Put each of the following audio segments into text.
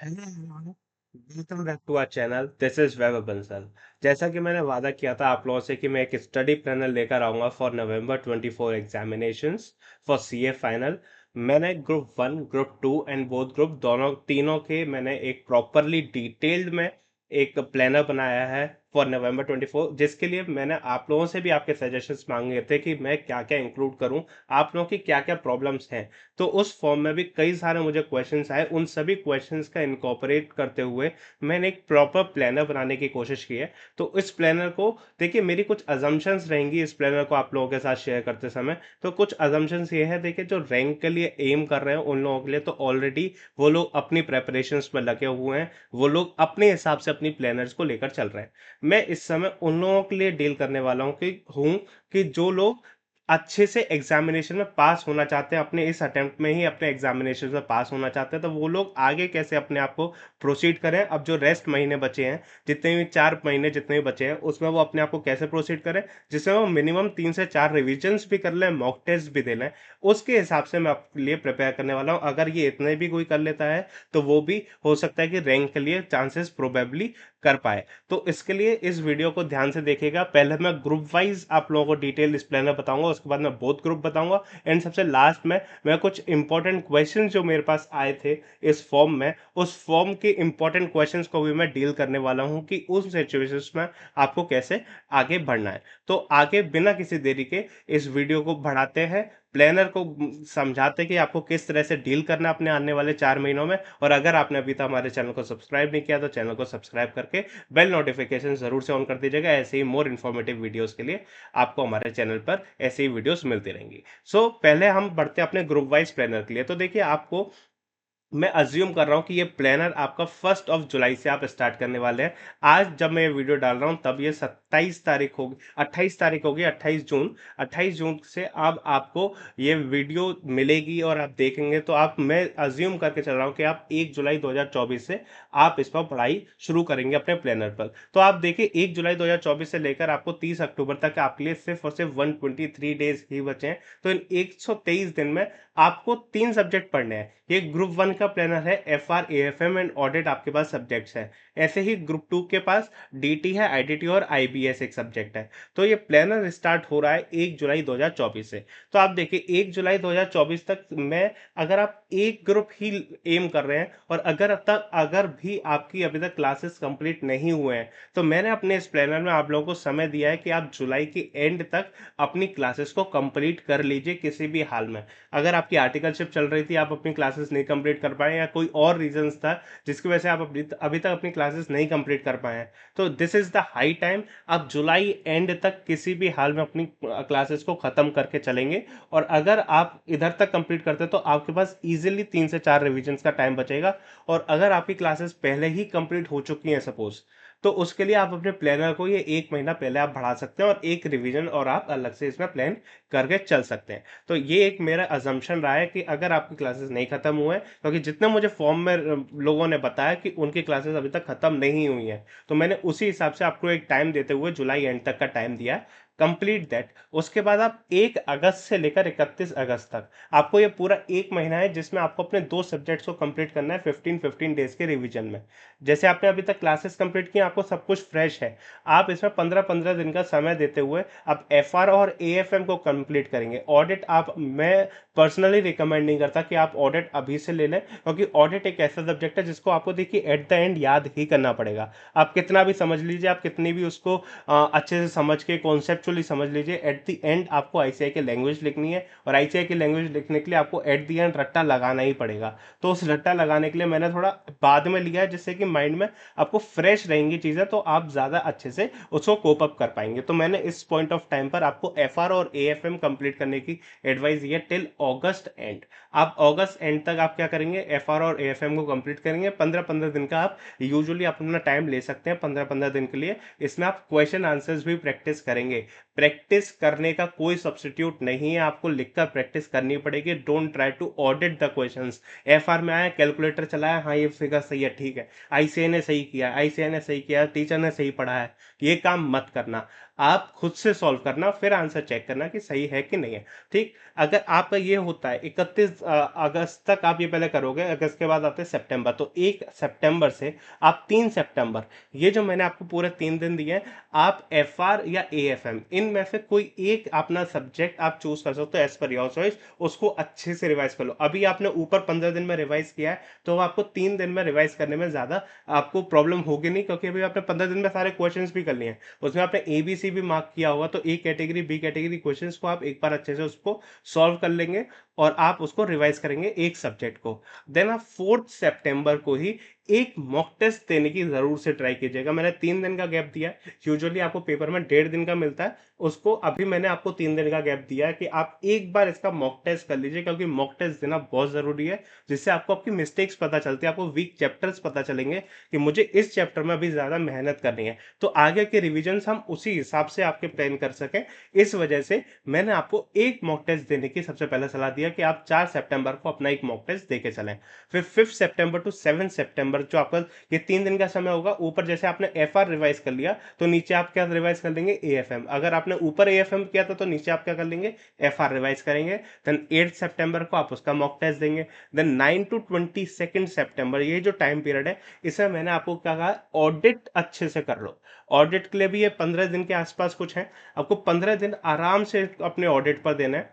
Hello everyone, welcome back to our channel. This is Vaibhav Bansal. जैसा कि मैंने वादा किया था आप लोगों से कि मैं एक स्टडी प्लानर लेकर आऊंगा for November 24 examinations for CA final. मैंने group one, group two and both group दोनों तीनों के मैंने एक प्रॉपरली डिटेल्ड में एक प्लानर बनाया है फॉर नवंबर 24, जिसके लिए मैंने आप लोगों से भी आपके सजेशंस मांगे थे कि मैं क्या क्या इंक्लूड करूं, आप लोगों की क्या क्या प्रॉब्लम्स हैं। तो उस फॉर्म में भी कई सारे मुझे क्वेश्चंस आए, उन सभी क्वेश्चंस का इनकॉर्पोरेट करते हुए मैंने एक प्रॉपर प्लानर बनाने की कोशिश की है। तो इस प्लानर को देखिए, मेरी कुछ अजम्पशंस रहेंगी इस प्लानर को आप लोगों के साथ शेयर करते समय। तो कुछ अजम्पशंस ये है, देखिए, जो रैंक के लिए एम कर रहे हैं उन लोगों के लिए तो ऑलरेडी वो लोग अपनी प्रेपरेशंस में लगे हुए हैं, वो लोग अपने हिसाब से अपनी प्लानर्स को लेकर चल रहे हैं। मैं इस समय उन लोगों के लिए डील करने वाला हूँ कि जो लोग अच्छे से एग्जामिनेशन में पास होना चाहते हैं, अपने इस अटेम्प्ट में ही अपने एग्जामिनेशन में पास होना चाहते हैं, तो वो लोग आगे कैसे अपने आप को प्रोसीड करें। अब जो रेस्ट महीने बचे हैं, जितने भी 4 महीने जितने भी बचे हैं, उसमें वो अपने आप को कैसे प्रोसीड करें, जिसमें वो मिनिमम 3 से 4 रिविजन्स भी कर लें, मॉक टेस्ट भी दे लें। उसके हिसाब से मैं आपके लिए प्रिपेयर करने वाला हूँ। अगर ये इतने भी कोई कर लेता है तो वो भी हो सकता है कि रैंक के लिए चांसेस प्रोबेबली कर पाए। तो इसके लिए इस वीडियो को ध्यान से देखिएगा। पहले मैं ग्रुप वाइज आप लोगों को डिटेल इस प्लानर बताऊंगा, उसके बाद मैं बोथ ग्रुप बताऊंगा, एंड सबसे लास्ट में मैं कुछ इंपॉर्टेंट क्वेश्चंस जो मेरे पास आए थे इस फॉर्म में, उस फॉर्म के इंपॉर्टेंट क्वेश्चंस को भी मैं डील करने वाला हूं कि उस सिचुएशंस में आपको कैसे आगे बढ़ना है। तो आगे बिना किसी देरी के इस वीडियो को बढ़ाते हैं, प्लानर को समझाते कि आपको किस तरह से डील करना है अपने आने वाले 4 महीनों में। और अगर आपने अभी तक हमारे चैनल को सब्सक्राइब नहीं किया तो चैनल को सब्सक्राइब करके बेल नोटिफिकेशन जरूर से ऑन कर दीजिएगा। ऐसे ही मोर इन्फॉर्मेटिव वीडियोस के लिए आपको हमारे चैनल पर ऐसे ही वीडियोस मिलती रहेंगी। सो पहले हम बढ़ते हैं अपने ग्रुप वाइज प्लानर के लिए। तो देखिए, आपको मैं अज्यूम कर रहा हूं कि ये प्लानर आपका 1 जुलाई से आप स्टार्ट करने वाले हैं। आज जब मैं ये वीडियो डाल रहा हूं तब ये 27 तारीख होगी, 28 तारीख होगी, 28 जून। 28 जून से अब आपको ये वीडियो मिलेगी और आप देखेंगे तो आप, मैं अज्यूम करके चल रहा हूं कि आप 1 जुलाई 2024 से आप इस पर पढ़ाई शुरू करेंगे अपने प्लानर पर। तो आप देखिए, 1 जुलाई 2024 से लेकर आपको 30 अक्टूबर तक आपके लिए सिर्फ और सिर्फ 123 डेज ही बचे हैं। तो इन 123 दिन में आपको 3 सब्जेक्ट पढ़ने हैं। ये ग्रुप वन का प्लानर है, F R A F M and audit आपके पास सब्जेक्ट्स है। ऐसे ही ग्रुप टू के पास डीटी है, आईडीटी और आईबीएस एक सब्जेक्ट है। तो ये प्लानर स्टार्ट हो रहा है 1 जुलाई 2024 से। तो आप देखिए, 1 जुलाई 2024 तक मैं, अगर आप एक ग्रुप ही एम कर रहे हैं और अगर भी आपकी अभी तक क्लासेस कंप्लीट नहीं हुए हैं, तो मैंने अपने इस प्लानर में आप लोगों को समय दिया है कि आप जुलाई के एंड तक अपनी क्लासेस को कंप्लीट कर लीजिए किसी भी हाल में। अगर आपकी आर्टिकलशिप चल रही थी, आप अपनी क्लासेस नहीं कंप्लीट कर पाए, या कोई और रीजंस था जिसकी वजह से आप अभी तक अपनी क्लासेस नहीं कंप्लीट कर पाए हैं, तो this is the high time. आप जुलाई एंड तक किसी भी हाल में अपनी क्लासेस को खत्म करके चलेंगे। और अगर आप इधर तक कंप्लीट करते तो आपके पास इजीली 3 से 4 रिविजन्स का टाइम बचेगा। और अगर आपकी क्लासेस पहले ही कंप्लीट हो चुकी हैं सपोज, तो उसके लिए आप अपने प्लानर को ये 1 महीना पहले आप बढ़ा सकते हैं और एक रिवीजन और आप अलग से इसमें प्लान करके चल सकते हैं। तो ये एक मेरा अजम्पशन रहा है कि अगर आपकी क्लासेस नहीं खत्म हुए हैं, क्योंकि जितने मुझे फॉर्म में लोगों ने बताया कि उनकी क्लासेस अभी तक खत्म नहीं हुई हैं, तो मैंने उसी हिसाब से आपको एक टाइम देते हुए जुलाई एंड तक का टाइम दिया है। Complete that. उसके बाद आप 1 अगस्त से लेकर 31 अगस्त तक, आपको ये पूरा 1 महीना है जिसमें आपको अपने 2 सब्जेक्ट्स को कंप्लीट करना है 15-15 डेज के रिवीजन में। जैसे आपने अभी तक क्लासेस कंप्लीट की, आपको सब कुछ फ्रेश है। आप इसमें 15-15 दिन का समय देते हुए आप एफ आर और ए एफ एम को कंप्लीट करेंगे। ऑडिट आप, मैं पर्सनली रिकमेंड नहीं करता कि आप ऑडिट अभी से ले लें, क्योंकि ऑडिट एक ऐसा सब्जेक्ट है जिसको आपको देखिए एट द एंड याद ही करना पड़ेगा। आप कितना भी समझ लीजिए, आप कितनी भी उसको अच्छे से समझ के कॉन्सेप्चुअली समझ लीजिए, एट द एंड आपको आईसीआई की लैंग्वेज लिखनी है, और आईसीआई की लैंग्वेज लिखने के लिए आपको एट द एंड रट्टा लगाना ही पड़ेगा। तो उस रट्टा लगाने के लिए मैंने थोड़ा बाद में लिया है, जिससे कि माइंड में आपको फ्रेश रहेंगी चीज़ें, तो आप ज़्यादा अच्छे से उसको कोप अप कर पाएंगे। तो मैंने इस पॉइंट ऑफ टाइम पर आपको एफ आर और ए एफ एम कंप्लीट करने की एडवाइस दी है टिल अगस्त एंड। आप अगस्त एंड तक आप क्या करेंगे, एफ आर और ए एफ एम को कंप्लीट करेंगे। 15-15 दिन का आप यूजुअली आप अपना टाइम ले सकते हैं 15-15 दिन के लिए। इसमें आप क्वेश्चन आंसर्स भी प्रैक्टिस करेंगे। प्रैक्टिस करने का कोई सब्स्टिट्यूट नहीं है, आपको लिखकर प्रैक्टिस करनी पड़ेगी। Don't try to audit the questions. FR में आया, कैलकुलेटर चलाया, हाँ ये फिगर सही है, ठीक है, आईसीआई ने सही किया, आईसीआई ने सही किया, टीचर ने सही पढ़ा है, ये काम मत करना। आप खुद से सॉल्व करना, फिर आंसर चेक करना कि सही है कि नहीं है। ठीक, अगर आपका ये होता है 31 अगस्त तक आप ये पहले करोगे, अगस्त के बाद आते हैं सितंबर, तो 1 सितंबर से आप 3 सितंबर, ये जो मैंने आपको पूरे 3 दिन दिए हैं, आप एफ आर या ए एफ एम इनमें से कोई एक अपना सब्जेक्ट आप चूज कर सकते हो एज पर योर चॉइस, उसको अच्छे से रिवाइज कर लो। अभी आपने ऊपर 15 दिन में रिवाइज किया है, तो आपको 3 दिन में रिवाइज करने में ज्यादा आपको प्रॉब्लम होगी नहीं, क्योंकि अभी आपने 15 दिन में सारे क्वेश्चंस भी कर लिए हैं, उसमें आपने एबीसी भी मार्क किया होगा, तो A category B category questions को आप एक बार अच्छे से उसको सॉल्व कर लेंगे और आप उसको रिवाइज करेंगे एक सब्जेक्ट को। देन आप 4 सितंबर को ही एक मॉक टेस्ट देने की जरूर से ट्राई कीजिएगा। मैंने 3 दिन का गैप दिया है, यूजुअली आपको पेपर में 1.5 दिन का मिलता है, उसको अभी मैंने आपको 3 दिन का गैप दिया है कि आप एक बार इसका मॉक टेस्ट कर लीजिए, क्योंकि मॉक टेस्ट देना बहुत जरूरी है, जिससे आपको आपकी मिस्टेक्स पता चलती है, आपको वीक चैप्टर्स पता चलेंगे कि मुझे इस चैप्टर में अभी ज्यादा मेहनत करनी है, तो आगे के रिविजन हम उसी हिसाब से आपके प्लान कर सकें। इस वजह से मैंने आपको एक मॉक टेस्ट देने की सबसे पहले सलाह दिया कि आप 4 सितंबर को अपना एक मॉक टेस्ट देके चलें। फिर 5 सितंबर टू 7 सितंबर जो आपका ये 3 दिन का समय होगा, ऊपर जैसे आपने एफ आर रिवाइज कर लिया, तो नीचे आप क्या रिवाइज कर लेंगे, ए एफ एम। अगर आपने ऊपर ए एफ एम किया था, तो नीचे आप क्या कर लेंगे, एफ आर रिवाइज करेंगे। देन 8 सितंबर को आप उसका मॉक टेस्ट देंगे। देन 9 to 22 सितंबर, ये जो टाइम पीरियड है, इसमें मैंने आपको क्या कहा, ऑडिट अच्छे से कर लो। ऑडिट के लिए भी ये 15 दिन के आसपास कुछ है, आपको 15 दिन आराम से अपने ऑडिट पर देना है।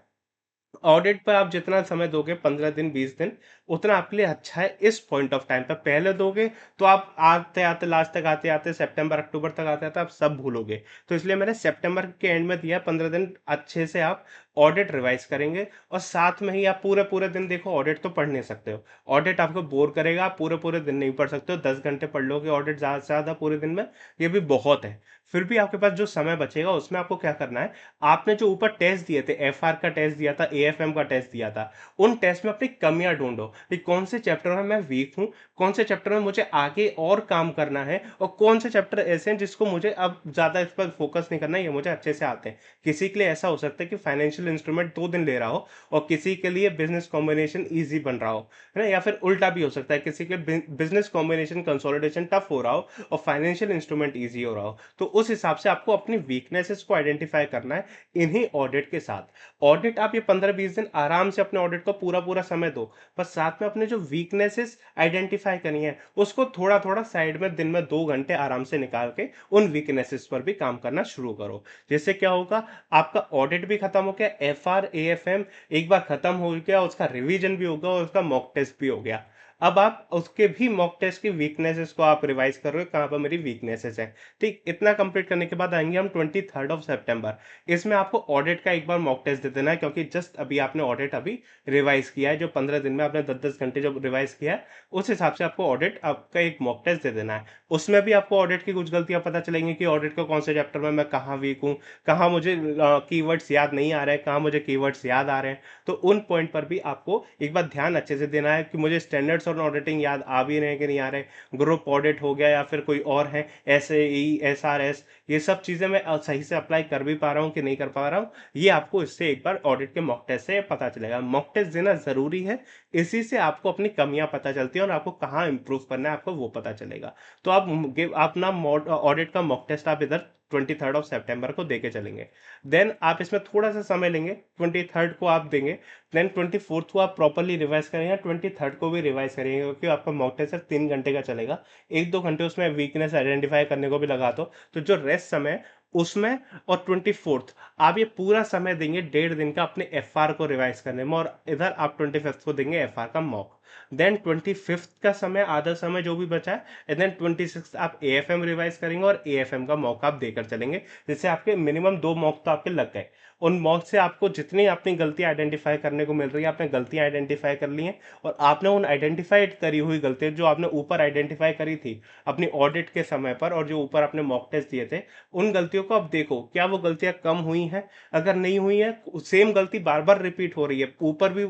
ऑडिट पर आप जितना समय दोगे, 15 दिन 20 दिन, उतना आपके लिए अच्छा है। इस पॉइंट ऑफ टाइम पर पहले दोगे तो आप आते आते लास्ट तक, आते आते सितंबर अक्टूबर तक आते आते आप सब भूलोगे, तो इसलिए मैंने सितंबर के एंड में दिया 15 दिन अच्छे से आप ऑडिट रिवाइज करेंगे। और साथ में ही आप पूरे पूरे दिन, देखो ऑडिट तो पढ़ नहीं सकते हो, ऑडिट आपको बोर करेगा, आप पूरे पूरे दिन नहीं पढ़ सकते हो, 10 घंटे पढ़ लोगे ऑडिट ज्यादा से ज्यादा पूरे दिन में, ये भी बहुत है। फिर भी आपके पास जो समय बचेगा, उसमें आपको क्या करना है, आपने जो ऊपर टेस्ट दिए थे, एफ आर का टेस्ट दिया था, एएफएम का टेस्ट दिया था, उन टेस्ट में अपनी कमियां ढूंढो कि कौन से चैप्टर में मैं वीक हूं, कौन से चैप्टर में मुझे आगे और काम करना है, और कौन से चैप्टर ऐसे हैं जिसको मुझे अब ज्यादा इस पर फोकस नहीं करना, ये मुझे अच्छे से आते हैं। किसी के लिए ऐसा हो सकता है कि फाइनेंशियल इंस्ट्रूमेंट 2 दिन ले रहा हो, और किसी के लिए बिजनेस कॉम्बिनेशन ईजी बन रहा हो, है ना, या फिर उल्टा भी हो सकता है, किसी के बिजनेस कॉम्बिनेशन कंसोलिडेशन टफ हो रहा हो और फाइनेंशियल इंस्ट्रूमेंट ईजी हो रहा हो। तो उस हिसाब से आपको अपनी वीकनेसेस को आइडेंटिफाई करना है इन्हीं ऑडिट के साथ। ऑडिट आप ये 15-20 दिन आराम से अपने ऑडिट को पूरा पूरा समय दो, बस साथ में अपने जो वीकनेसेस आइडेंटिफाई करनी है, उसको थोड़ा थोड़ा साइड में दिन में 2 घंटे आराम से निकाल के उन वीकनेसेस पर भी काम करना शुरू करो। जिससे क्या होगा, आपका ऑडिट भी खत्म हो गया, F R A F M एक बार खत्म हो गया, उसका रिवीजन भी होगा और उसका मॉक टेस्ट भी हो गया। अब आप उसके भी मॉक टेस्ट की वीकनेसेस को आप रिवाइज कर रहे हो, कहाँ पर मेरी वीकनेसेस है। ठीक, इतना कंप्लीट करने के बाद आएंगे हम 23 सितंबर। इसमें आपको ऑडिट का एक बार मॉक टेस्ट दे देना है, क्योंकि जस्ट अभी आपने ऑडिट अभी रिवाइज किया है, जो 15 दिन में आपने 10-10 घंटे जब रिवाइज किया है, उस हिसाब से आपको ऑडिट आपका एक मॉक टेस्ट दे देना है। उसमें भी आपको ऑडिट की कुछ गलतियां पता चलेंगी कि ऑडिट के कौन से चैप्टर में मैं कहाँ वीक हूँ, कहाँ मुझे कीवर्ड्स याद नहीं आ रहे हैं, कहाँ मुझे कीवर्ड्स याद आ रहे हैं। तो उन पॉइंट पर भी आपको एक बार ध्यान अच्छे से देना है कि मुझे स्टैंडर्ड्स और ऑडिटिंग याद आ भी रहे हैं कि नहीं आ रहे, ग्रुप ऑडिट हो गया या फिर कोई और है, S A E S R S, ये सब चीजें मैं सही से अप्लाई कर भी पा रहा हूँ कि नहीं कर पा रहा हूँ, ये आपको इससे एक बार ऑडिट के मॉक टेस्ट से पता चलेगा। मॉक टेस्ट देना जरूरी है, इसी से आपको अपनी कमियां पता चलती है और आपको कहाँ इंप्रूव करना है आपको वो पता चलेगा। तो आप अपना ऑडिट का मॉक टेस्ट आप इधर 23 सितंबर को देके चलेंगे। देन आप इसमें थोड़ा सा समय लेंगे, 23 को आप देंगे। देन 24 को आप प्रॉपरली रिवाइज करेंगे, 23 को भी रिवाइज करेंगे, क्योंकि आपका मॉक टेस्ट सिर्फ 3 घंटे का चलेगा। 1-2 घंटे उसमें वीकनेस आइडेंटिफाई करने को भी लगा दो, तो जो रेस्ट समय है, उसमें और 24 आप ये पूरा समय देंगे 1.5 दिन का अपने एफ आर को रिवाइज करने में, और इधर आप 25 को देंगे एफ आर का मॉक। देन 25 का समय, आधा समय जो भी बचा है, एंड देन 26 आप ए एफ एम रिवाइज करेंगे और ए एफ एम का मॉक आप देकर चलेंगे, जिससे आपके मिनिमम 2 मॉक तो आपके लग गए। उन मॉक से आपको जितनी अपनी गलती आइडेंटिफाई करने को मिल रही है, आपने गलतियां आइडेंटिफाई कर ली हैं, और आपने उन आइडेंटिफाइड करी हुई गलतियां जो आपने ऊपर आइडेंटिफाई करी थी अपनी ऑडिट के समय पर, और जो ऊपर आपने मॉक टेस्ट दिए थे, उन गलतियों चीज़ों को आप देखो, क्या वो गलतियाँ कम हुई हैं? अगर नहीं हुई है, सेम गलती बार-बार रिपीट हो रही है, ऊपर भी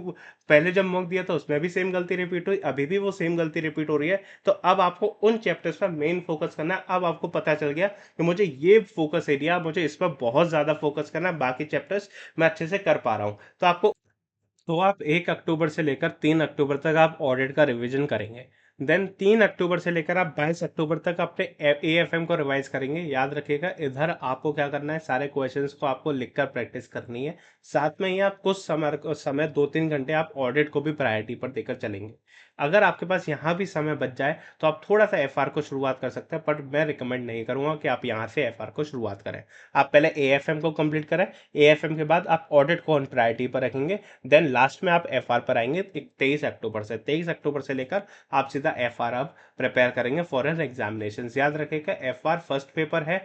पहले जब मॉक दिया था उसमें भी सेम गलती रिपीट हुई, अभी भी वो सेम गलती रिपीट हो रही है, तो अब आपको उन चैप्टर्स पर मेन फोकस करना है। अब आपको पता चल गया कि मुझे ये फोकस एरिया, मुझे इस पर बहुत ज़्यादा फोकस करना है, बाकी चैप्टर्स मैं अच्छे से कर पा रहा हूँ। तो आप 1 अक्टूबर से लेकर 3 अक्टूबर तक आप ऑडिट का रिवीजन करेंगे। देन 3 अक्टूबर से लेकर आप 22 अक्टूबर तक अपने एएफएम को रिवाइज करेंगे। याद रखिएगा, इधर आपको क्या करना है, सारे क्वेश्चंस को आपको लिखकर प्रैक्टिस करनी है। साथ में ही आप कुछ समय 2-3 घंटे आप ऑडिट को भी प्रायोरिटी पर देकर चलेंगे। अगर आपके पास यहाँ भी समय बच जाए तो आप थोड़ा सा एफआर को शुरुआत कर सकते हैं, बट मैं रिकमेंड नहीं करूंगा कि आप यहाँ से एफआर को शुरुआत करें। आप पहले एएफएम को कंप्लीट करें, एएफएम के बाद आप ऑडिट को ऑन प्रायोरिटी पर रखेंगे। देन लास्ट में आप एफआर पर आएंगे 23 अक्टूबर से लेकर आप सीधा एफआर अब प्रिपेयर करेंगे फॉर एन एग्जामिनेशन। याद रखिएगा, एफआर फर्स्ट पेपर है,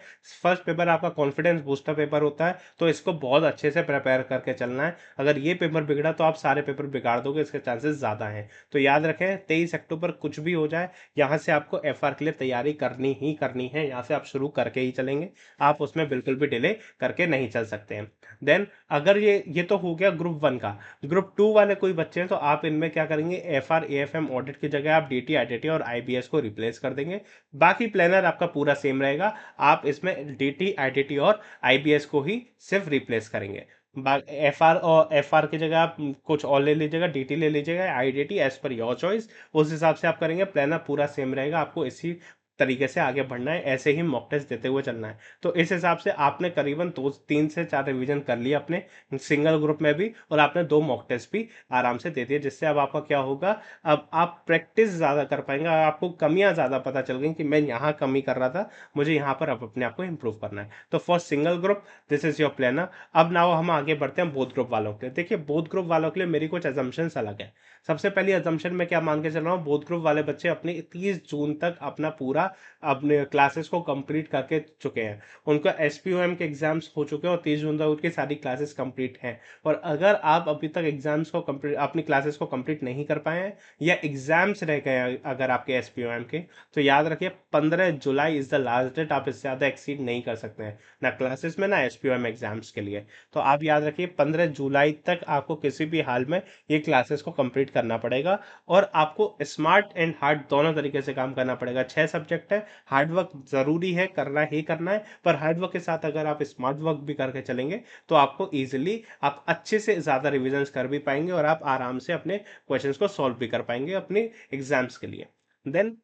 फर्स्ट पेपर आपका कॉन्फिडेंस बूस्टर पेपर होता है, तो इसको बहुत अच्छे से प्रिपेयर करके चलना है। अगर ये पेपर बिगड़ा तो आप सारे पेपर बिगाड़ दोगे, इसके चांसेस ज्यादा हैं। तो याद रखें, 23 अक्टूबर कुछ भी हो जाए, यहाँ से आपको एफआर के लिए तैयारी करनी ही करनी है। यहाँ से आप शुरू करके ही चलेंगे, आप उसमें बिल्कुल भी डिले करके नहीं चल सकते हैं। देन अगर ये तो हो गया ग्रुप 1 का। ग्रुप 2 वाले कोई बच्चे हैं तो आप इनमें क्या करेंगे, एफआर एएफएम ऑडिट की जगह आप डीटी आईटीटी और आईबीएस को रिप्लेस कर देंगे। बाकी प्लानर आपका पूरा सेम रहेगा, आप इसमें डीटी आईटीटी और आईबीएस को ही सिर्फ रिप्लेस करेंगे। एफआर की जगह आप कुछ और ले लीजिएगा, डीटी ले लीजिएगा, IDT as per your choice. उस हिसाब से आप करेंगे, प्लानर पूरा सेम रहेगा, आपको इसी तरीके से आगे बढ़ना है, ऐसे ही मॉक टेस्ट देते हुए चलना है। तो इस हिसाब से आपने करीबन 3 से 4 रिवीजन कर लिया अपने सिंगल ग्रुप में भी, और आपने 2 मॉक टेस्ट भी आराम से दे दिए, जिससे अब आपका क्या होगा, अब आप प्रैक्टिस ज़्यादा कर पाएंगे, आपको कमियां ज़्यादा पता चल गई कि मैं यहाँ कमी कर रहा था, मुझे यहाँ पर अब अपने आप को इम्प्रूव करना है। तो for single group this is your planner. अब नाउ हम आगे बढ़ते हैं बोथ ग्रुप वालों के लिए। देखिए, बोथ ग्रुप वालों के लिए मेरी कुछ एजम्पशंस अलग है। सबसे पहली एजम्पशन मैं क्या मान के चल रहा हूँ, बोथ ग्रुप वाले बच्चे अपने 30 जून तक अपना पूरा अपने क्लासेस को कंप्लीट करके चुके हैं। उनका एसपीओएम के एग्जाम्स हो चुके हैं और 30 जून तक उनकी सारी क्लासेस कंप्लीट हैं। और अगर आप अभी तक एग्जाम्स को कंप्लीट, अपनी क्लासेस को कंप्लीट नहीं कर पाए हैं, या एग्जाम्स रह गए हैं अगर आपके एसपीओएम के, तो याद रखिए 15 जुलाई इज द लास्ट डेट। आप इससे ज़्यादा एक्सीड नहीं कर सकते हैं, ना क्लासेस में ना एसपीओएम एग्जाम्स के लिए। तो आप याद रखिए 15 जुलाई तक आपको किसी भी हाल में ये क्लासेस को कंप्लीट करना पड़ेगा। और आपको स्मार्ट एंड हार्ड दोनों तरीके से काम करना पड़ेगा। 6 सब्जेक्ट है, हार्ड वर्क जरूरी है, करना ही करना है, पर हार्ड वर्क के साथ अगर आप स्मार्ट वर्क भी करके चलेंगे तो आपको इजीली, आप अच्छे से ज्यादा रिविजन कर भी पाएंगे और आप आराम से अपने क्वेश्चंस को सॉल्व भी कर पाएंगे अपने एग्जाम्स के लिए। देन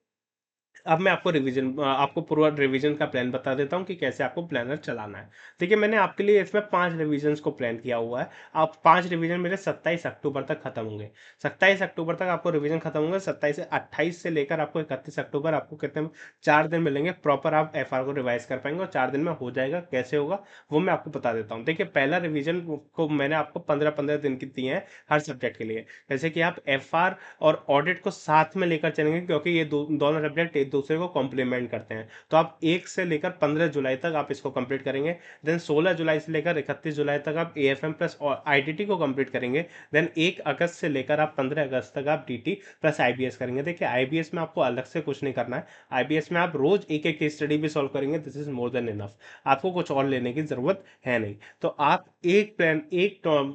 अब मैं आपको पूरा रिवीजन का प्लान बता देता हूँ कि कैसे आपको प्लानर चलाना है। देखिए, मैंने आपके लिए इसमें 5 रिवीजन को प्लान किया हुआ है। आप 5 रिवीजन मेरे 27 अक्टूबर तक खत्म होंगे। 27 अक्टूबर तक आपको रिवीजन खत्म होंगे। 28 से लेकर आपको 31 अक्टूबर, आपको कितने 4 दिन मिलेंगे प्रॉपर, आप एफआर को रिवाइज कर पाएंगे और 4 दिन में हो जाएगा। कैसे होगा वो मैं आपको बता देता हूँ। देखिए, पहला रिवीजन को मैंने आपको 15-15 दिन की दिए हैं हर सब्जेक्ट के लिए। जैसे कि आप एफआर और ऑडिट को साथ में लेकर चलेंगे, क्योंकि ये दोनों सब्जेक्ट एक दूसरे को कॉम्प्लीमेंट करते हैं। तो आप 1 से लेकर 15 जुलाई तक आप इसको कंप्लीट करेंगे। देन 16 जुलाई से लेकर 31 जुलाई तक आप एएफएम प्लस आईटीटी को कंप्लीट करेंगे। देन 1 अगस्त से लेकर आप 15 अगस्त तक आप डीटी प्लस आईबीएस करेंगे। देखिए, आईबीएस में आपको अलग से कुछ नहीं करना है। आईबीएस में आप रोज एक एक केस स्टडी भी सॉल्व करेंगे, this is more than enough. आपको कुछ और लेने की जरूरत है नहीं। तो आप एक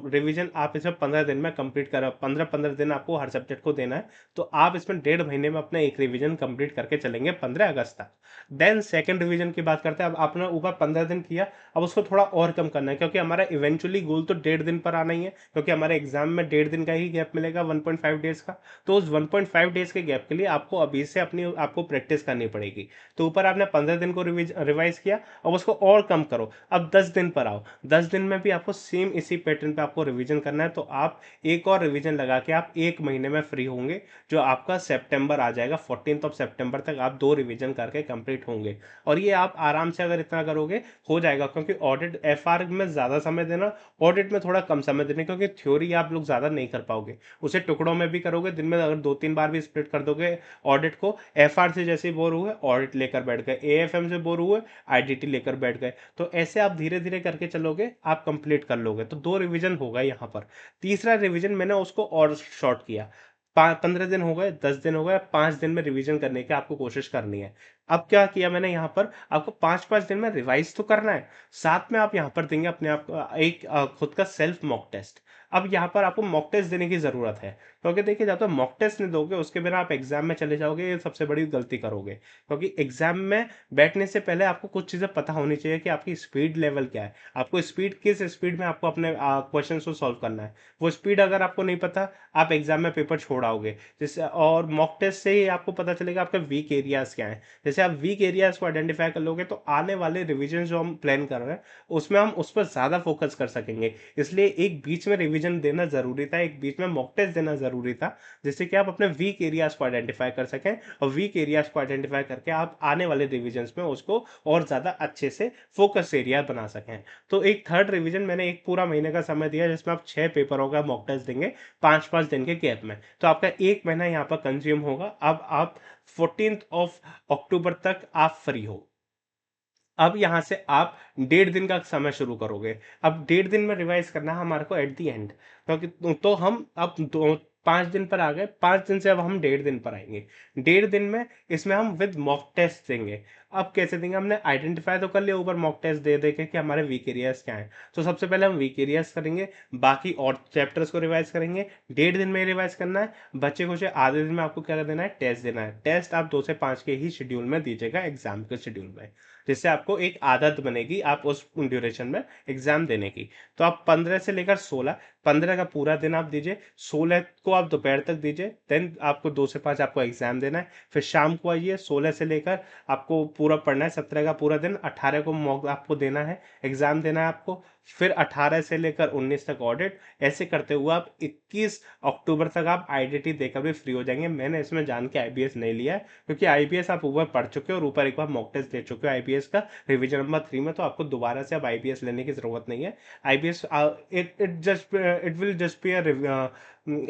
रिवीजन आप इसमें 15 दिन में कंप्लीट कर, 15-15 दिन आपको हर सब्जेक्ट को देना है। तो आप इसमें 1.5 महीने में अपना एक रिवीजन कंप्लीट करके चलेंगे 15 अगस्त तक। देन सेकंड रिवीजन की बात करते हैं। अब आपने ऊपर 15 दिन किया, अब उसको थोड़ा और कम करना है, क्योंकि हमारा इवेंचुअली गोल तो 1.5 दिन पर आना ही है, क्योंकि हमारे एग्जाम में 1.5 दिन का ही गैप मिलेगा, 1.5 डेज का। तो उस 1.5 डेज के गैप के लिए आपको अभी से आपको प्रैक्टिस करनी पड़ेगी। तो ऊपर आपने 15 दिन को रिवाइज किया, अब उसको और कम करो, अब 10 दिन पर आओ। 10 दिन में भी आपको सेम इसी पैटर्न पे आपको रिवीजन करना है। तो आप एक और रिवीजन लगा के आप 1 महीने में फ्री होंगे, जो आपका सितंबर आ जाएगा। 14 सितंबर तक आप 2 रिवीजन करके कंप्लीट होंगे। और ये आप आराम से अगर इतना करोगे हो जाएगा, क्योंकि ऑडिट एफआर में ज्यादा समय देना, ऑडिट में थोड़ा कम समय देना, क्योंकि थ्योरी आप लोग ज्यादा नहीं कर पाओगे, उसे टुकड़ों में भी करोगे। दिन में अगर 2-3 बार भी स्प्लिट कर दोगे ऑडिट को, एफआर से जैसे बोर हुए ऑडिट लेकर बैठ गए, एएफएम से बोर हुए आईडीटी लेकर बैठ गए। तो ऐसे आप धीरे धीरे करके चलोगे, आप कंप्लीट कर लोगे। तो 2 रिवीजन होगा यहाँ पर। तीसरा रिवीजन मैंने उसको और शॉर्ट किया। 15 दिन हो गए, 10 दिन हो गए, 5 दिन में रिवीजन करने की आपको कोशिश करनी है। अब क्या किया मैंने यहाँ पर, आपको 5-5 दिन में रिवाइज तो करना है, साथ में आप यहाँ पर देंगे अपने आप को एक खुद का सेल्फ मॉक टेस्ट। अब यहाँ पर आपको मॉक टेस्ट देने की ज़रूरत है, क्योंकि देखिए जब तक मॉक टेस्ट नहीं दोगे उसके बिना आप एग्जाम में चले जाओगे, ये सबसे बड़ी गलती करोगे। क्योंकि एग्जाम में बैठने से पहले आपको कुछ चीज़ें पता होनी चाहिए कि आपकी स्पीड लेवल क्या है, आपको स्पीड किस स्पीड में आपको अपने क्वेश्चन को सॉल्व करना है। वो स्पीड अगर आपको नहीं पता, आप एग्जाम में पेपर छोड़ आओगे। जैसे और मॉक टेस्ट से ही आपको पता चलेगा आपके वीक एरियाज क्या है। जैसे आप वीक एरियाज को आइडेंटिफाई कर लोगे तो आने वाले रिवीजन जो हम प्लान कर रहे हैं उसमें हम उस पर ज़्यादा फोकस कर सकेंगे। इसलिए एक बीच में रिवीजन देना ज़रूरी था, एक बीच में मॉक टेस्ट देना ज़रूरी था, जिससे कि आप अपने वीक एरियाज को आइडेंटिफाई कर सकें, और वीक एरियाज को आइडेंटिफाई करके आप आने वाले रिवीजन में उसको और ज़्यादा अच्छे से फोकस एरिया बना सकें। तो एक थर्ड रिवीजन मैंने एक पूरा महीने का समय दिया, जिसमें आप 6 पेपरों का मॉक टेस्ट देंगे 5-5 दिन के गैप में। तो आपका एक महीना यहाँ पर कंज्यूम होगा। अब आप 14th ऑफ अक्टूबर तक आप फ्री हो। अब यहाँ से आप 1.5 दिन का समय शुरू करोगे। अब 1.5 दिन में रिवाइज करना है हमारे को एट द एंड, क्योंकि तो हम अब दो 5 दिन पर आ गए, 5 दिन से अब हम 1.5 दिन पर आएंगे। 1.5 दिन में इसमें हम विद मॉक टेस्ट देंगे। अब कैसे देंगे, हमने आइडेंटिफाई तो कर लिया ऊपर मॉक टेस्ट दे दे के कि हमारे वीक एरियाज क्या हैं। तो सबसे पहले हम वीक एरियाज करेंगे, बाकी और चैप्टर्स को रिवाइज करेंगे। 1.5 दिन में रिवाइज करना है, बच्चे को जो आधे दिन में आपको क्या देना है, टेस्ट देना है। टेस्ट आप 2 से 5 के ही शेड्यूल में दीजिएगा एग्जाम के शेड्यूल में, जिससे आपको एक आदत बनेगी आप उस ड्यूरेशन में एग्जाम देने की। तो आप 15 से लेकर 16, 15 का पूरा दिन आप दीजिए, 16 को आप दोपहर तक दीजिए, देन आपको 2 से 5 आपको एग्जाम देना है। फिर शाम को आइए, 16 से लेकर आपको पूरा पढ़ना है, 17 का पूरा दिन, 18 को मॉक आपको देना है, एग्जाम देना है आपको। फिर 18 से लेकर 19 तक ऑडिट। ऐसे करते हुए आप 21 अक्टूबर तक आप आईडीटी देकर भी फ्री हो जाएंगे। मैंने इसमें जान के आईबीएस नहीं लिया है, क्योंकि आईबीएस आप ऊपर पढ़ चुके हो और ऊपर एक बार मॉक टेस्ट दे चुके हो आईबीएस का रिवीजन नंबर 3 में, तो आपको दोबारा से अब आईबीएस लेने की जरूरत नहीं है। IBS it will just be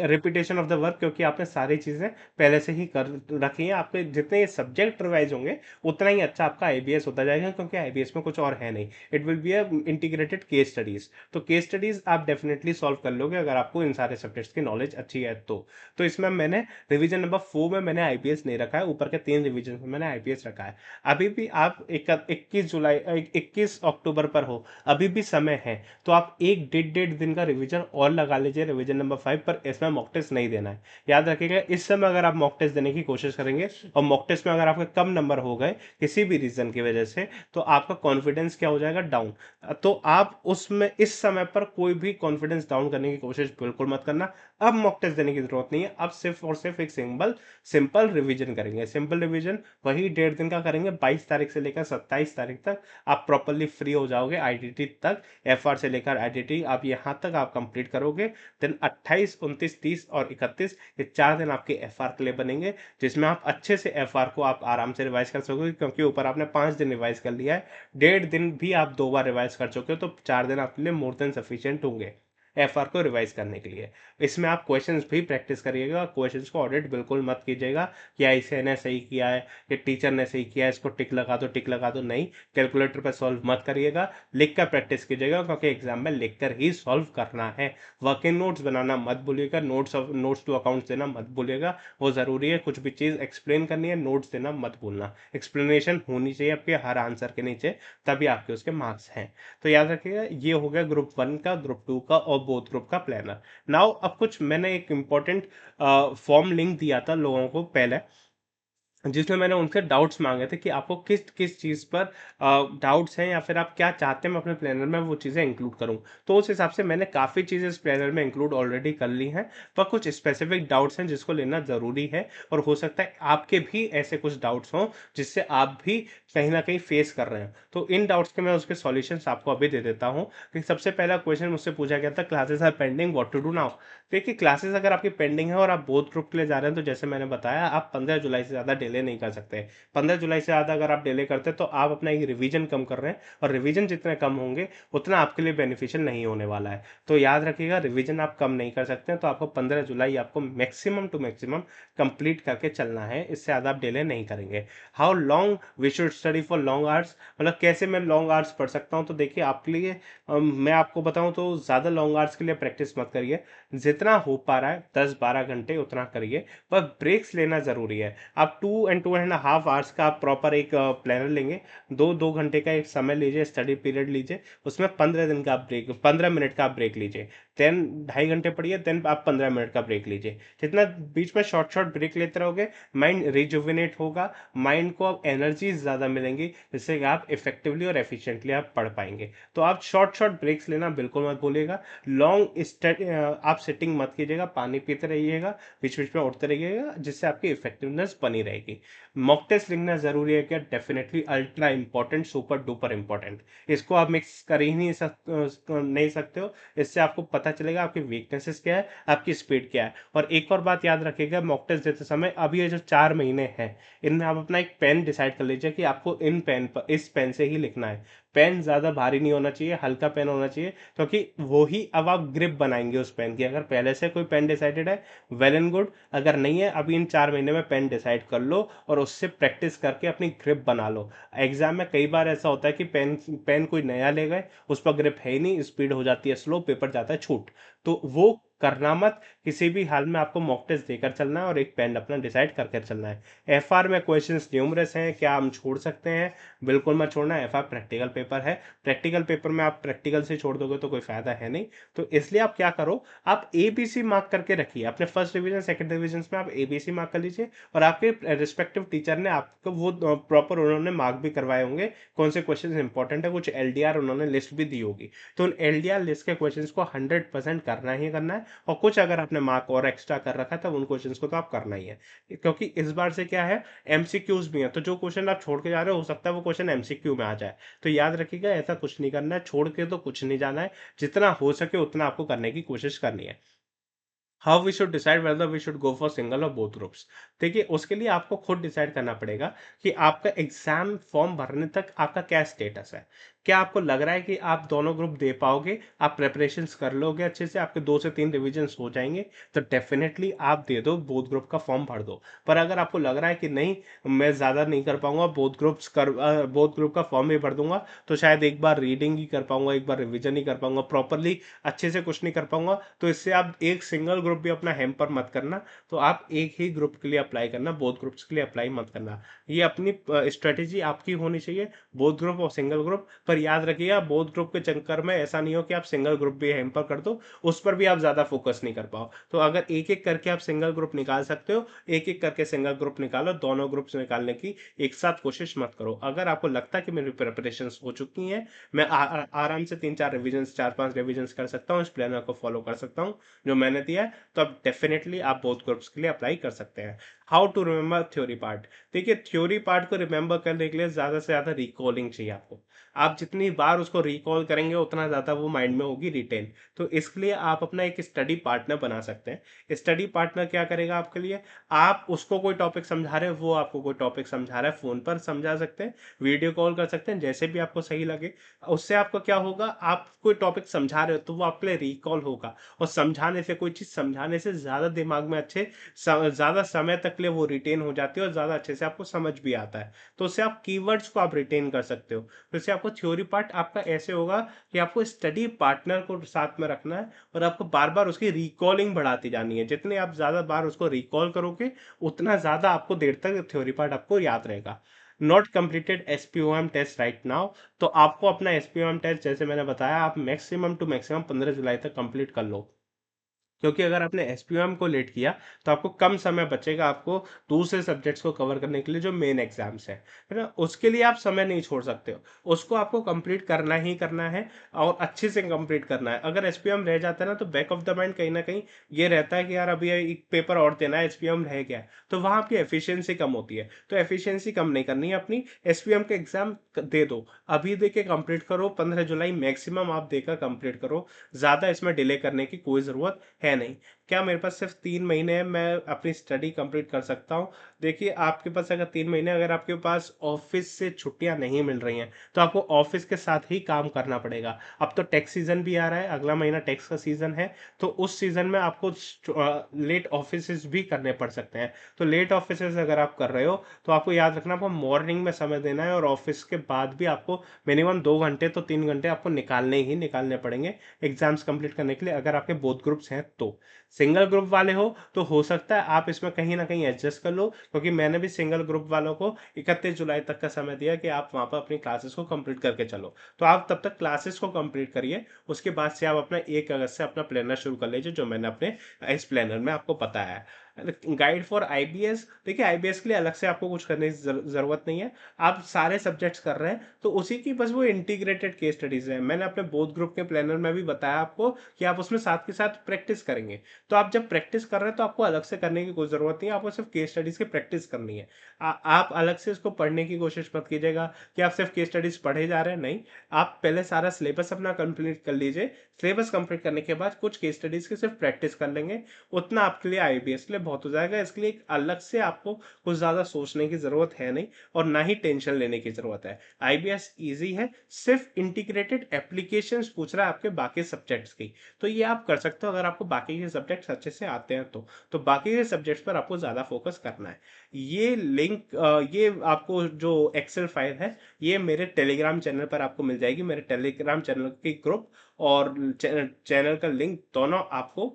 repetition of the work, क्योंकि आपने सारी चीजें पहले से ही कर रखी हैं। आपके जितने ये सब्जेक्ट रिवाइज होंगे उतना ही अच्छा आपका आईबीएस होता जाएगा, क्योंकि आईबीएस में कुछ और है नहीं। It will be a integrated case studies. तो केस स्टडीज आप डेफिनेटली सॉल्व कर लोगे अगर आपको इन सारे सब्जेक्ट्स की नॉलेज अच्छी है तो इसमें मैंने रिवीजन नंबर 4 में मैंने आईपीएस नहीं रखा है, ऊपर के 3 रिवीजन में मैंने आईपीएस रखा है। अभी भी आप 21 अक्टूबर पर हो, अभी भी समय है, तो आप एक 1.5 दिन का रिवीजन और लगा लीजिए रिवीजन नंबर 5 पर। इसमें मॉक टेस्ट नहीं देना है, याद रखिएगा। इस समय अगर आप मॉक टेस्ट देने की कोशिश करेंगे और मॉक टेस्ट में अगर आपके कम नंबर हो गए किसी भी रीजन की वजह से, तो आपका कॉन्फिडेंस क्या हो जाएगा, डाउन। तो आप उसमें इस समय पर कोई भी कॉन्फिडेंस डाउन करने की कोशिश बिल्कुल मत करना। अब मॉक टेस्ट देने की जरूरत नहीं है, अब सिर्फ और सिर्फ एक सिंपल रिवीजन करेंगे। सिंपल रिवीजन वही 1.5 दिन का करेंगे, 22 तारीख से लेकर 27 तारीख तक आप प्रॉपरली फ्री हो जाओगे। आईडीटी तक, एफआर से लेकर आईडीटी आप यहां तक आप कंप्लीट करोगे। देन 28, 29, 30 और 31 ये 4 दिन आपके एफआर के लिए बनेंगे, जिसमें आप अच्छे से एफआर को आप आराम से रिवाइज कर सकोगे, क्योंकि ऊपर आपने 5 दिन रिवाइज कर लिया है। 1.5 दिन भी आप 2 बार रिवाइज कर चुके हो, तो 4 दिन आपके लिए मोर देन सफिशिएंट होंगे एफआर को रिवाइज करने के लिए। इसमें आप क्वेश्चंस भी प्रैक्टिस करिएगा, क्वेश्चंस को ऑडिट बिल्कुल मत कीजिएगा कि ऐसे ने सही किया है, कि टीचर ने सही किया है, इसको टिक लगा दो, टिक लगा दो, नहीं। कैलकुलेटर पर सॉल्व मत करिएगा, लिख कर प्रैक्टिस कीजिएगा, क्योंकि एग्जाम में लिख कर ही सॉल्व करना है। वर्किंग नोट्स बनाना मत भूलिएगा, नोट्स टू अकाउंट्स देना मत भूलिएगा, वो जरूरी है। कुछ भी चीज एक्सप्लेन करनी है, नोट्स देना मत भूलना। एक्सप्लेनेशन होनी चाहिए आपके हर आंसर के नीचे, तभी आपके उसके मार्क्स हैं। तो याद रखिएगा, ये हो गया ग्रुप 1 का, ग्रुप 2 का और बोथ ग्रुप का प्लानर। नाउ अब कुछ मैंने एक इंपॉर्टेंट फॉर्म लिंक दिया था लोगों को पहले, जिसमें मैंने उनसे डाउट्स मांगे थे कि आपको किस किस चीज़ पर डाउट्स हैं, या फिर आप क्या चाहते हैं मैं अपने प्लानर में वो चीज़ें इंक्लूड करूं। तो उस हिसाब से मैंने काफ़ी चीज़ें इस प्लानर में इंक्लूड ऑलरेडी कर ली हैं, पर कुछ स्पेसिफिक डाउट्स हैं जिसको लेना ज़रूरी है, और हो सकता है आपके भी ऐसे कुछ डाउट्स हों जिससे आप भी कहीं ना कहीं फेस कर रहे हैं। तो इन डाउट्स के मैं उसके सॉल्यूशंस आपको अभी दे देता हूँ। कि सबसे पहला क्वेश्चन मुझसे पूछा गया था, classes are pending, what to do now. देखिए, क्लासेस अगर आपकी पेंडिंग है और आप बोथ ग्रुप के लिए जा रहे हैं, तो जैसे मैंने बताया आप 15 जुलाई से ज़्यादा डिले डिले नहीं कर सकते। 15 जुलाई से ज़्यादा अगर आप डिले करते हैं तो आप अपना एक रिवीजन कम कर रहे हैं, और रिवीजन जितने कम होंगे उतना आपके लिए बेनिफिशियल नहीं होने वाला है। तो याद रखिएगा, रिवीजन आप कम नहीं कर सकते हैं, तो आपको 15 जुलाई आपको मैक्सिमम टू मैक्सिमम कंप्लीट करके चलना है, इससे ज़्यादा आप डिले नहीं करेंगे। How long we should study for long hours, मतलब कैसे मैं लॉन्ग आवर्स पढ़ सकता हूँ? तो देखिए, आपके लिए मैं आपको बताऊं तो ज़्यादा लॉन्ग आवर्स के लिए प्रैक्टिस मत करिए। जितना हो पा रहा है 10-12 घंटे उतना करिए, पर ब्रेक्स लेना ज़रूरी है। आप 2 and 2.5 आवर्स का आप प्रॉपर एक प्लानर लेंगे, 2-2 घंटे का एक समय लीजिए, स्टडी पीरियड लीजिए, उसमें 15 दिन का आप ब्रेक, 15 मिनट का आप ब्रेक लीजिए। देन 2.5 घंटे पढ़िए, देन आप 15 मिनट का ब्रेक लीजिए। जितना बीच में शॉर्ट शॉर्ट ब्रेक लेते रहोगे, माइंड रिजुविनेट होगा, माइंड को अब एनर्जी ज़्यादा मिलेंगी, जिससे कि आप इफेक्टिवली और एफिशिएंटली आप पढ़ पाएंगे। तो आप शॉर्ट शॉर्ट ब्रेक्स लेना बिल्कुल मत भूलिएगा। लॉन्ग आप सिटिंग मत कीजिएगा, पानी पीते रहिएगा, बीच बीच में उठते रहिएगा, जिससे आपकी इफेक्टिवनेस बनी रहेगी। मॉक टेस्ट लिखना जरूरी है क्या? Definitely ultra important, super duper important. इसको आप मिक्स कर ही नहीं सकते हो। इससे आपको पता चलेगा आपकी वीकनेसेस क्या है, आपकी स्पीड क्या है। और एक और बात याद रखिएगा, मॉक टेस्ट देते समय अभी ये जो 4 महीने हैं, इनमें आप अपना एक पेन डिसाइड कर लीजिए कि आपको इन पेन पर, इस पेन से ही लिखना है। पेन ज़्यादा भारी नहीं होना चाहिए, हल्का पेन होना चाहिए, क्योंकि वो ही अब आप ग्रिप बनाएंगे उस पेन की। अगर पहले से कोई पेन डिसाइडेड है, वेल एंड गुड। अगर नहीं है, अभी इन 4 महीने में पेन डिसाइड कर लो और उससे प्रैक्टिस करके अपनी ग्रिप बना लो। एग्जाम में कई बार ऐसा होता है कि पेन पेन कोई नया ले गए, उस पर ग्रिप है ही नहीं, स्पीड हो जाती है स्लो, पेपर जाता है छूट। तो वो करना मत। किसी भी हाल में आपको मॉक टेस्ट देकर चलना है और एक पेन अपना डिसाइड करके चलना है। एफआर में क्वेश्चंस न्यूमरस हैं, क्या हम छोड़ सकते हैं? बिल्कुल मत छोड़ना। एफआर प्रैक्टिकल पेपर है, प्रैक्टिकल पेपर में आप प्रैक्टिकल से छोड़ दोगे तो कोई फायदा है नहीं। तो इसलिए आप क्या करो, आप एबीसी मार्क करके रखिए अपने फर्स्ट रिवीजन सेकंड रिवीजन में, आप एबीसी मार्क कर लीजिए। और आपके रिस्पेक्टिव टीचर ने आपको वो प्रॉपर उन्होंने मार्क भी करवाए होंगे, कौन से क्वेश्चन इंपॉर्टेंट है, कुछ एलडीआर उन्होंने लिस्ट भी दी होगी। तो उन एलडीआर लिस्ट के क्वेश्चन को 100% करना ही करना है। और कुछ अगर आपने मार्क और एक्स्ट्रा कर रखा है तब उन क्वेश्चंस को तो आप करना ही है, क्योंकि इस बार से क्या है, एमसीक्यूज भी है। तो जो क्वेश्चन आप छोड़ के जा रहे हो सकता है वो क्वेश्चन एमसीक्यू में आ जाए। तो याद रखिएगा, ऐसा कुछ नहीं करना है, छोड़ के तो कुछ नहीं जाना है। जितना हो सके उतना आपको करने की कोशिश करनी है। How we should decide whether we should go for single और बोथ ग्रुप्स? देखिए, उसके लिए आपको खुद डिसाइड करना पड़ेगा कि आपका एग्जाम फॉर्म भरने तक आपका क्या स्टेटस है। क्या आपको लग रहा है कि आप दोनों ग्रुप दे पाओगे, आप प्रेपरेशंस कर लोगे अच्छे से, आपके 2 से 3 रिविजन्स हो जाएंगे, तो डेफिनेटली आप दे दो, बोथ ग्रुप का फॉर्म भर दो। पर अगर आपको लग रहा है कि नहीं, मैं ज़्यादा नहीं कर पाऊंगा, बोथ ग्रुप का फॉर्म ही भर दूंगा, तो शायद एक बार रीडिंग ही कर पाऊंगा, एक बार रिविजन ही कर पाऊंगा, प्रॉपरली अच्छे से कुछ नहीं कर पाऊंगा, तो इससे आप एक सिंगल ग्रुप भी अपना हैम्पर मत करना। तो आप एक ही ग्रुप के लिए अप्लाई करना, बोथ ग्रुप्स के लिए अप्लाई मत करना। ये अपनी स्ट्रेटेजी आपकी होनी चाहिए, बोथ ग्रुप और सिंगल ग्रुप। पर याद रखिएगा, बोथ ग्रुप के चक्कर में ऐसा नहीं हो कि आप सिंगल ग्रुप भी हैम्पर कर दो, उस पर भी आप ज्यादा फोकस नहीं कर पाओ। तो अगर एक एक करके आप सिंगल ग्रुप निकाल सकते हो, एक एक करके सिंगल ग्रुप निकालो, दोनों ग्रुप्स निकालने की एक साथ कोशिश मत करो। अगर आपको लगता है कि मेरी प्रिपरेशन हो चुकी हैं, मैं आराम से 3-4 रिविजन, 4-5 रिविजन कर सकता हूँ, इस प्लानर को फॉलो कर सकता हूँ जो मैंने दिया है, तो अब डेफिनेटली आप बोथ ग्रुप्स के लिए अप्लाई कर सकते हैं। How to remember theory part? देखिए, थ्योरी पार्ट को रिमेंबर करने के लिए ज्यादा से ज्यादा रिकॉलिंग चाहिए आपको। आप जितनी बार उसको रिकॉल करेंगे उतना ज्यादा वो माइंड में होगी रिटेन। तो इसके लिए आप अपना एक स्टडी पार्टनर बना सकते हैं। स्टडी पार्टनर क्या करेगा आपके लिए? आप उसको कोई टॉपिक समझा रहे हो, वो आपको कोई टॉपिक समझा रहा है, फोन पर समझा सकते हैं, वीडियो कॉल कर सकते हैं, जैसे भी आपको सही लगे। उससे आपको क्या होगा, आप कोई टॉपिक समझा रहे हो तो वो आपके लिए रिकॉल होगा। और समझाने से, कोई चीज समझाने से ज्यादा दिमाग में ज्यादा समय तक के लिए वो रिटेन हो जाती है और ज्यादा अच्छे से आपको समझ भी आता है। तो उससे आप कीवर्ड्स को आप रिटेन कर सकते हो। तो इससे आपको थ्योरी पार्ट आपका ऐसे होगा कि आपको स्टडी पार्टनर को साथ में रखना है और आपको बार बार उसकी रिकॉलिंग बढ़ाती जानी है। जितने आप ज्यादा बार उसको रिकॉल करोगे, उतना ज्यादा आपको देर तक थ्योरी पार्ट आपको याद रहेगा। Not completed SPOM test right now? तो आपको अपना एसपीओएम टेस्ट, जैसे मैंने बताया, आप मैक्सिमम टू मैक्सिमम 15 जुलाई तक कंप्लीट कर लो। क्योंकि अगर आपने एसपीओएम को लेट किया तो आपको कम समय बचेगा, आपको दूसरे सब्जेक्ट्स को कवर करने के लिए जो मेन एग्जाम्स है ना, उसके लिए आप समय नहीं छोड़ सकते हो। उसको आपको कंप्लीट करना ही करना है, और अच्छे से कंप्लीट करना है। अगर एसपीएम रह जाता है ना, तो बैक ऑफ द माइंड कहीं ना कहीं ये रहता है कि यार अभी एक पेपर और देना है, एसपीएम रह गया है, तो वहां आपकी एफिशिएंसी कम होती है। तो एफिशिएंसी कम नहीं करनी है अपनी, एसपीएम का एग्जाम दे दो, अभी दे के कंप्लीट करो, 15 जुलाई मैक्सिमम आप देकर कंप्लीट करो। ज्यादा इसमें डिले करने की कोई जरूरत है नहीं। क्या मेरे पास सिर्फ 3 महीने हैं, मैं अपनी स्टडी कंप्लीट कर सकता हूँ? देखिए, आपके पास अगर 3 महीने, अगर आपके पास ऑफिस से छुट्टियां नहीं मिल रही हैं तो आपको ऑफिस के साथ ही काम करना पड़ेगा। अब तो टैक्स सीजन भी आ रहा है, अगला महीना टैक्स का सीजन है, तो उस सीजन में आपको लेट ऑफिस भी करने पड़ सकते हैं। तो लेट ऑफिस अगर आप कर रहे हो तो आपको याद रखना, आपको मॉर्निंग में समय देना है, और ऑफिस के बाद भी आपको मिनिमम 2 घंटे तो 3 घंटे आपको निकालने ही निकालने पड़ेंगे एग्जाम्स कंप्लीट करने के लिए, अगर आपके बोथ ग्रुप्स हैं तो। सिंगल ग्रुप वाले तो हो सकता है आप इसमें कहीं ना कहीं एडजस्ट कर लो, क्योंकि मैंने भी सिंगल ग्रुप वालों को 31 जुलाई तक का समय दिया कि आप वहां पर अपनी क्लासेस को कंप्लीट करके चलो। तो आप तब तक क्लासेस को कंप्लीट करिए, उसके बाद से आप अपना 1 अगस्त से अपना प्लानर शुरू कर लीजिए, जो मैंने अपने इस प्लानर में आपको बताया है। गाइड फॉर आईबीएस, देखिए आईबीएस के लिए अलग से आपको कुछ करने की जरूरत नहीं है। आप सारे सब्जेक्ट्स कर रहे हैं तो उसी की बस वो इंटीग्रेटेड केस स्टडीज है। मैंने अपने बोथ ग्रुप के प्लानर में भी बताया आपको कि आप उसमें साथ के साथ प्रैक्टिस करेंगे। तो आप जब प्रैक्टिस कर रहे हैं तो आपको अलग से करने की कोई जरूरत नहीं है, आपको सिर्फ केस स्टडीज की प्रैक्टिस करनी है। आप अलग से इसको पढ़ने की कोशिश मत कीजिएगा कि आप सिर्फ केस स्टडीज पढ़े जा रहे हैं, नहीं। आप पहले सारा सिलेबस अपना कंप्लीट कर लीजिए। सिलेबस कंप्लीट करने के बाद कुछ केस स्टडीज की सिर्फ प्रैक्टिस कर लेंगे, उतना आपके लिए आईबीएस के लिए बहुत हो जाएगा। इसके लिए एक अलग से आपको कुछ ज्यादा सोचने की जरूरत है नहीं, और ना ही टेंशन लेने की जरूरत है। आईबीएस इजी है, सिर्फ इंटीग्रेटेड एप्लीकेशंस पूछ रहा है आपके बाकी सब्जेक्ट्स की। तो ये आप कर सकते हो अगर आपको बाकी के सब्जेक्ट्स अच्छे से आते हैं तो बाकी के सब्जेक्ट्स पर आपको ज्यादा फोकस करना है। ये लिंक, ये आपको जो एक्सेल फाइल है, ये मेरे टेलीग्राम चैनल पर आपको मिल जाएगी। मेरे टेलीग्राम चैनल की ग्रुप और चैनल का लिंक दोनों आपको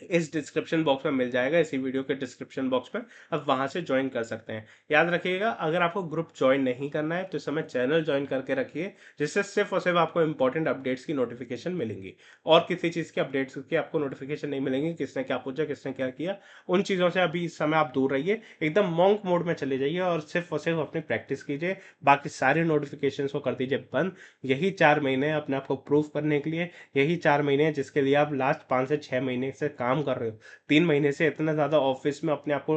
इस डिस्क्रिप्शन बॉक्स में मिल जाएगा, इसी वीडियो के डिस्क्रिप्शन बॉक्स में। आप वहां से ज्वाइन कर सकते हैं। याद रखिएगा, अगर आपको ग्रुप ज्वाइन नहीं करना है तो इस समय चैनल ज्वाइन करके रखिए, जिससे सिर्फ और सिर्फ आपको इंपॉर्टेंट अपडेट्स की नोटिफिकेशन मिलेंगी, और किसी चीज की अपडेट्स की आपको नोटिफिकेशन नहीं मिलेंगी। किसने क्या पूछा, किसने क्या किया, उन चीजों से अभी इस समय आप दूर रहिए, एकदम मॉन्क मोड में चले जाइए और सिर्फ अपनी प्रैक्टिस कीजिए। बाकी सारे नोटिफिकेशन को कर दीजिए बंद। यही 4 महीने हैं अपने आप को प्रूव करने के लिए, यही 4 महीने हैं जिसके लिए आप लास्ट 5 से 6 महीने से काम कर रहे हो। 3 महीने से इतना ज्यादा ऑफिस में अपने आप को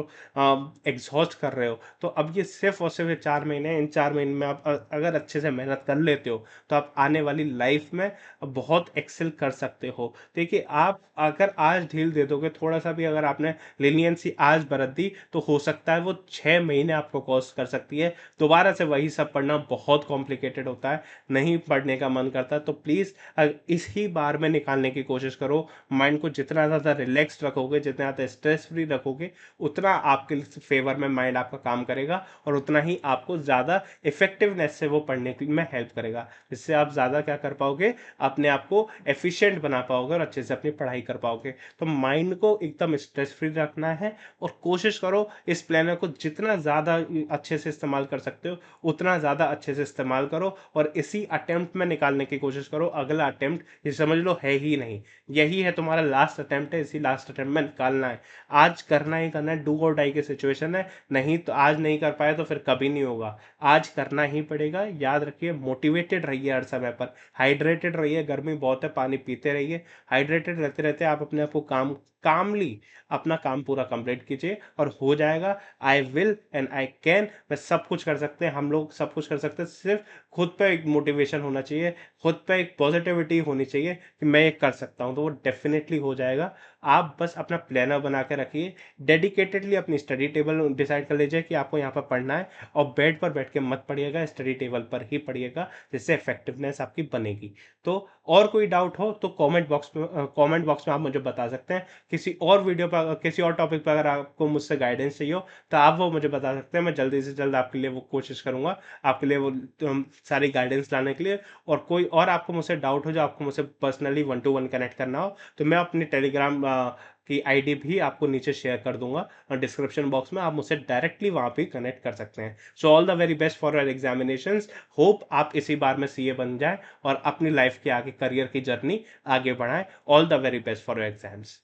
एग्जॉस्ट कर रहे हो, तो अब ये सिर्फ और सिर्फ 4 महीने हैं। इन 4 महीने में आप अगर अच्छे से मेहनत कर लेते हो तो आप आने वाली लाइफ में बहुत एक्सेल कर सकते हो। देखिए, आप अगर आज ढील दे दोगे, थोड़ा सा भी अगर आपने लिनियंसी आज बरत दी, तो हो सकता है वो 6 महीने आपको कॉस्ट कर सकती है। दोबारा से वही सब पढ़ना बहुत कॉम्प्लिकेटेड होता है, नहीं पढ़ने का मन करता। तो प्लीज इस ही बार में निकालने की कोशिश करो। माइंड को जितना ज़्यादा रिलैक्स रखोगे, जितना ज़्यादा स्ट्रेस फ्री रखोगे, उतना आपके फेवर में माइंड आपका काम करेगा, और उतना ही आपको ज़्यादा इफेक्टिवनेस से वो पढ़ने में हेल्प करेगा, जिससे आप ज़्यादा क्या कर पाओगे, अपने आप को एफिशिएंट बना पाओगे और अच्छे से अपनी पढ़ाई कर पाओगे। तो माइंड को एकदम स्ट्रेस फ्री रखना है, और कोशिश करो इस प्लानर को जितना ज़्यादा अच्छे से इस्तेमाल कर सकते हो उतना ज़्यादा अच्छे से इस्तेमाल करो, और इसी अटेम्प्ट में निकालने की कोशिश करो। अगला अटेम्प्ट ये समझ लो है ही नहीं, यही है तुम्हारा लास्ट अटेम्प्ट है, इसी लास्ट अटेम्प्ट में निकालना है। आज करना ही करना है, डू और डाई की सिचुएशन है। नहीं तो आज नहीं कर पाए तो फिर कभी नहीं होगा, आज करना ही पड़ेगा। याद रखिए, मोटिवेटेड रहिए हर समय पर, हाइड्रेटेड रहिए, गर्मी बहुत है, पानी पीते रहिए। हाइड्रेटेड रहते रहते आप अपने आप को कामली अपना काम पूरा कंप्लीट कीजिए, और हो जाएगा। I will and I can, मैं सब कुछ कर सकते हैं, हम लोग सब कुछ कर सकते हैं। सिर्फ खुद पे एक मोटिवेशन होना चाहिए, खुद पे एक पॉजिटिविटी होनी चाहिए कि मैं ये कर सकता हूँ, तो वो डेफिनेटली हो जाएगा। आप बस अपना प्लानर बना के रखिए, डेडिकेटेडली अपनी स्टडी टेबल डिसाइड कर लीजिए कि आपको यहाँ पर पढ़ना है, और बेड पर बैठ के मत पढ़िएगा, स्टडी टेबल पर ही पढ़िएगा, जिससे इफेक्टिवनेस आपकी बनेगी। तो और कोई डाउट हो तो कमेंट बॉक्स में आप मुझे बता सकते हैं। किसी और वीडियो पर, किसी और टॉपिक पर अगर आपको मुझसे गाइडेंस चाहिए हो तो आप वो मुझे बता सकते हैं। मैं जल्दी से जल्द आपके लिए वो कोशिश करूंगा, आपके लिए वो सारी गाइडेंस लाने के लिए। और कोई और आपको मुझसे डाउट हो, जो आपको मुझसे पर्सनली 1 to 1 कनेक्ट करना हो, तो मैं अपनी टेलीग्राम की आईडी भी आपको नीचे शेयर कर दूंगा, और डिस्क्रिप्शन बॉक्स में आप मुझसे डायरेक्टली वहां पे कनेक्ट कर सकते हैं। So all the very best for your examinations. Hope आप इसी बार में सीए बन जाए और अपनी लाइफ के आगे करियर की जर्नी आगे बढ़ाएं। All the very best for your exams.